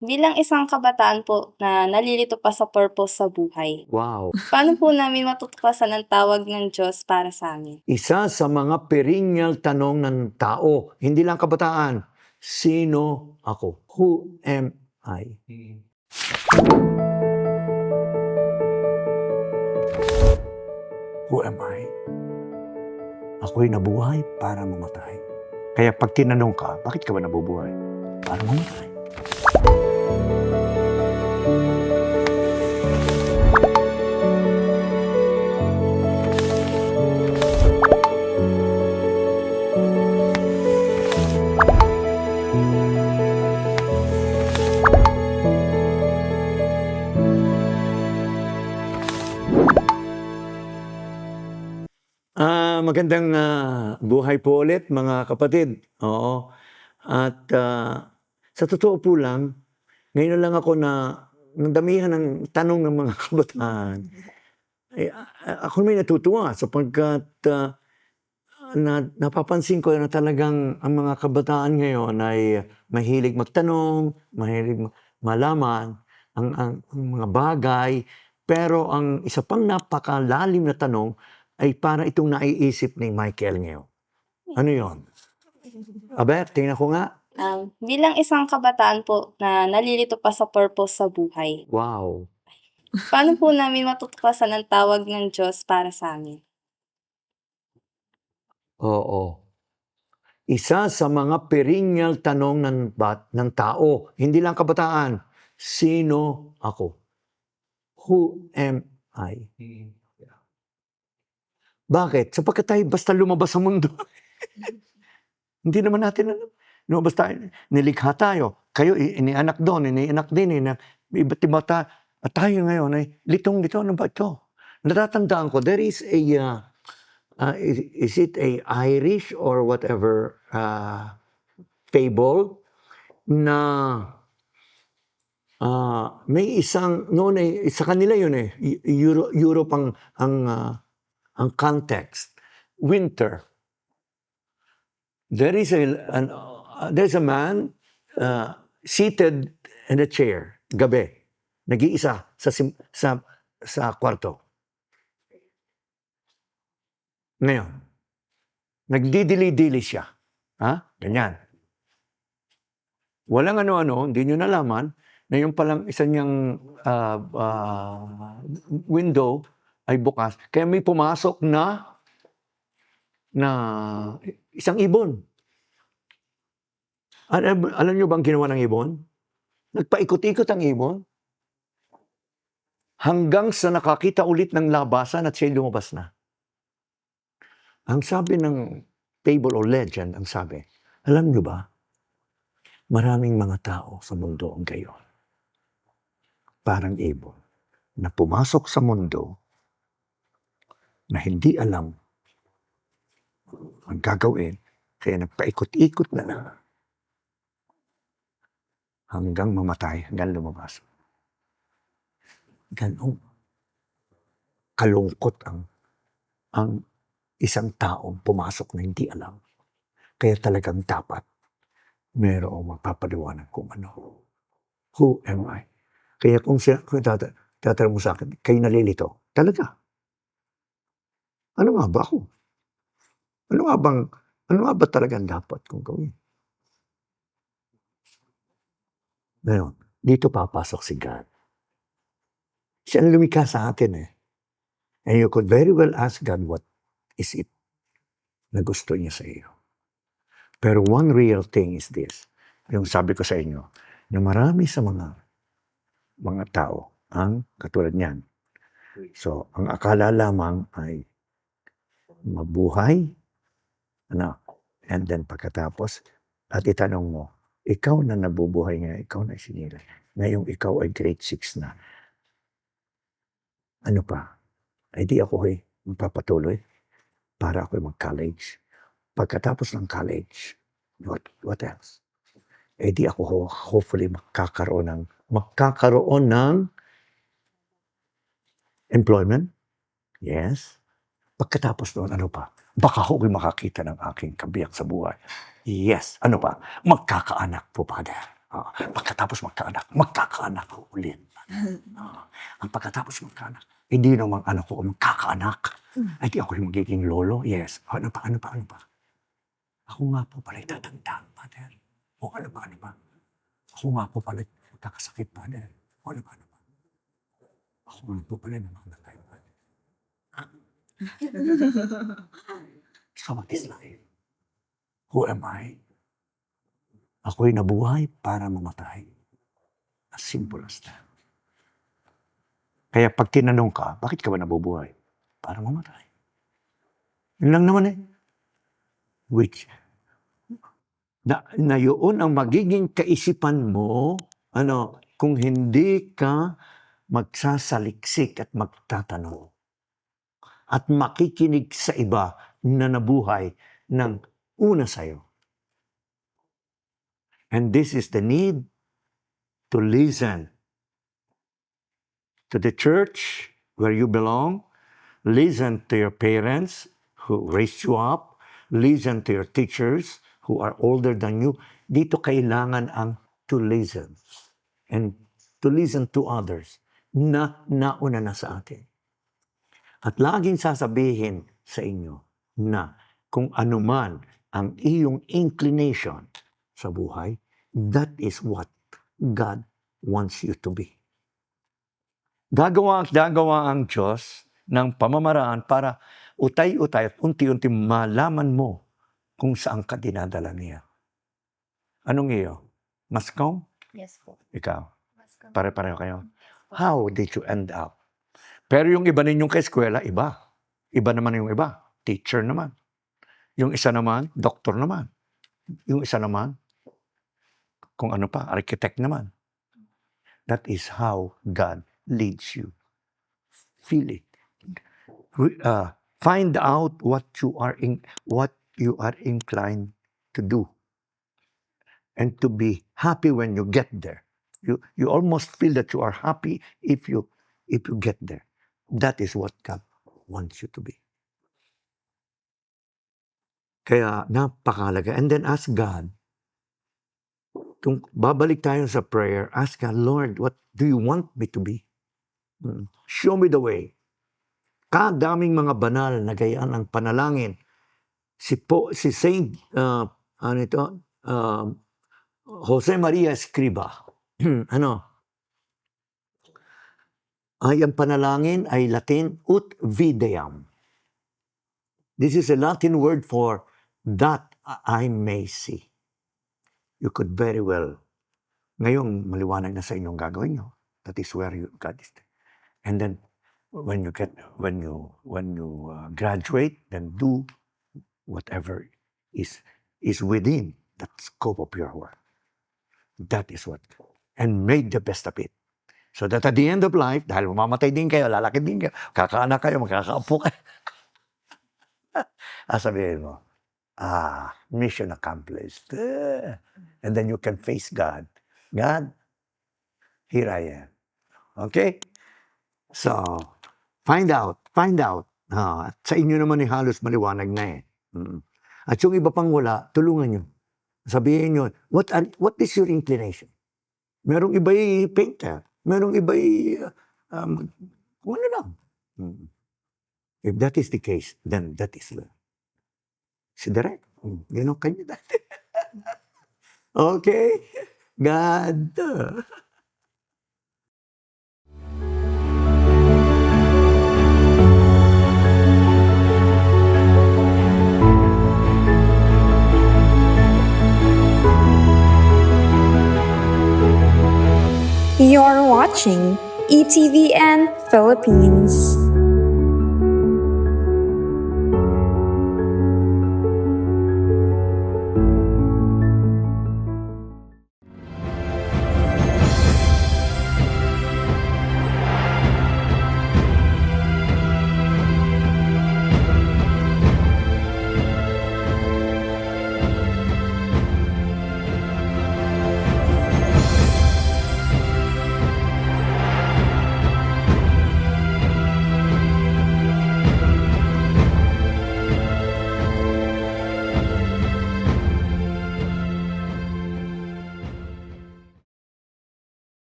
Bilang isang kabataan po na nalilito pa sa purpose sa buhay, Wow! paano po namin matutuklasan ang tawag ng Diyos para sa amin? Isa sa mga perennial tanong ng tao, hindi lang kabataan, sino ako? Who am I? Who am I? Ako'y nabuhay para mamatay. Kaya pag tinanong ka, bakit ka ba nabubuhay? Para mamatay. Magandang buhay po ulit mga kapatid. Oo. At sa totoo po lang, ngayon lang ako na nadamihan ng tanong ng mga kabataan. Ako may natutuwa sapagkat napapansin ko na talagang ang mga kabataan ngayon ay mahilig magtanong, mahilig malaman ang mga bagay. Pero ang isa pang napakalalim na tanong ay para itong naiisip ni Michael ngayon. Ano yon? Aber, tingnan ko nga. Bilang isang kabataan po na nalilito pa sa purpose sa buhay, Wow! paano po namin matutuklasan ang tawag ng Diyos para sa amin? Oo. Isa sa mga perennial tanong ng tao, hindi lang kabataan, sino ako? Who am I? Bakit? Sapagkat tayo basta lumabas sa mundo. Hindi naman natin alam. Lumabas tayo, nilikha tayo. Kayo, inianak doon, inianak din. Iba't iba at tayo ngayon ay litong-lito. Ano ba ito? Natatandaan ko, there is a, is it a Irish or whatever fable na may isang, noon ay, sa kanila yun eh, Europe ang context. Winter. There's a man seated in a chair, gabi, nag-iisa sa kwarto. Ngayon, nagdidili-dili siya. Ganyan. Walang ano-ano, hindi nyo nalaman na yung palang isa niyang window ay bukas. Kaya may pumasok na isang ibon. Alam nyo bang ginawa ng ibon? Nagpaikot-ikot ang ibon hanggang sa nakakita ulit ng labasan at siya lumabas na. Ang sabi ng fable or legend, ang sabi, alam nyo ba, maraming mga tao sa mundo ang gayon. Parang ibon na pumasok sa mundo na hindi alam ang gagawin, kaya nagpaikot-ikot na lang hanggang mamatay, hanggang lumabas. Ganong kalungkot ang isang taong pumasok na hindi alam. Kaya talagang dapat mayroong magpapaliwanag kung ano. Who am I? Kaya kung tatanong mo sa akin, kayo nalilito, talaga. Ano nga ba ako? Ano nga ba talagang dapat kong gawin? Ngayon, dito papasok si God. Siya ang lumikha sa atin eh. And you could very well ask God, what is it na gusto niya sa iyo? Pero one real thing is this. Yung sabi ko sa inyo, na marami sa mga tao ang katulad niyan. So, ang akala lamang ay mabuhay, and then pagkatapos, at itanong mo, ikaw na nabubuhay nga, ikaw na sinilay. Ngayong ikaw ay grade 6 na. Ano pa? Ay di ako magpapatuloy para ako mag-college. Pagkatapos ng college, what else? Eh di ako hopefully magkakaroon ng employment. Yes. Pagkatapos noon, ano pa? Baka ako'y makakita ng aking kabiyak sa buhay. Yes. Ano pa? Magkakaanak po, Father. Pagkatapos magkakaanak ko ulit. Ang pagkatapos magkaanak, hindi namang anak ko magkakaanak. Ay, di ako yung magiging lolo. Yes. Ano pa? Ako nga po pala itatanda, Father. O ano ba? Ako nga po pala magkakasakit, Father. O ano ba? Ako nga po pala namamatay, Father. So what is life? Who am I? Ako'y nabuhay para mamatay. As simple as that. Kaya pag tinanong ka, bakit ka ba nabubuhay? Para mamatay. Yun lang naman eh. Which, na yun ang magiging kaisipan mo, kung hindi ka magsasaliksik at magtatanong. At makikinig sa iba na nabuhay ng una sa'yo. And this is the need to listen to the church where you belong, listen to your parents who raised you up, listen to your teachers who are older than you. Dito kailangan ang to listen and to listen to others na nauna na sa atin. At laging sasabihin sa inyo na kung anuman ang iyong inclination sa buhay, that is what God wants you to be. Gagawa ang Diyos ng pamamaraan para utay-utay at unti-unti malaman mo kung saan ka dinadala niya. Anong iyo? Maskong? Yes po. Ikaw? Maskong. Pare-pareho kayo? How did you end up? Pero yung iba ninyong kaeskwela, iba. Iba naman yung iba. Teacher naman. Yung isa naman, doktor naman. Yung isa naman, kung ano pa, architect naman. That is how God leads you. Feel it. Find out what you are inclined to do, and to be happy when you get there. You almost feel that you are happy if you get there. That is what God wants you to be. Kaya napakalaga. And then ask God. Kung babalik tayo sa prayer, ask God, Lord, what do you want me to be? Show me the way. Kadaming mga banal na gayaan ang panalangin. Si Saint Jose Maria Escriba, ay ang panalangin ay Latin, ut videam. This is a Latin word for that I may see. You could very well, ngayong maliwanag na sa inyong gagawin nyo. That is where God is. And then, when you graduate, then do whatever is within that scope of your work. That is what. And make the best of it. So that at the end of life, dahil mamamatay din kayo, lalaki din kayo, kakaanak kayo, magkakaapo kayo. Sabihin mo, mission accomplished. And then you can face God. God, here I am. Okay? So, find out. Sa inyo naman halos maliwanag na eh. At yung iba pang wala, tulungan nyo. Sabihin nyo, what is your inclination? Merong iba'y painter. Merong iba'y, kung ano lang. If that is the case, then that is si Direk. Ganun kanya dati. Okay? God. You're watching ETVN Philippines.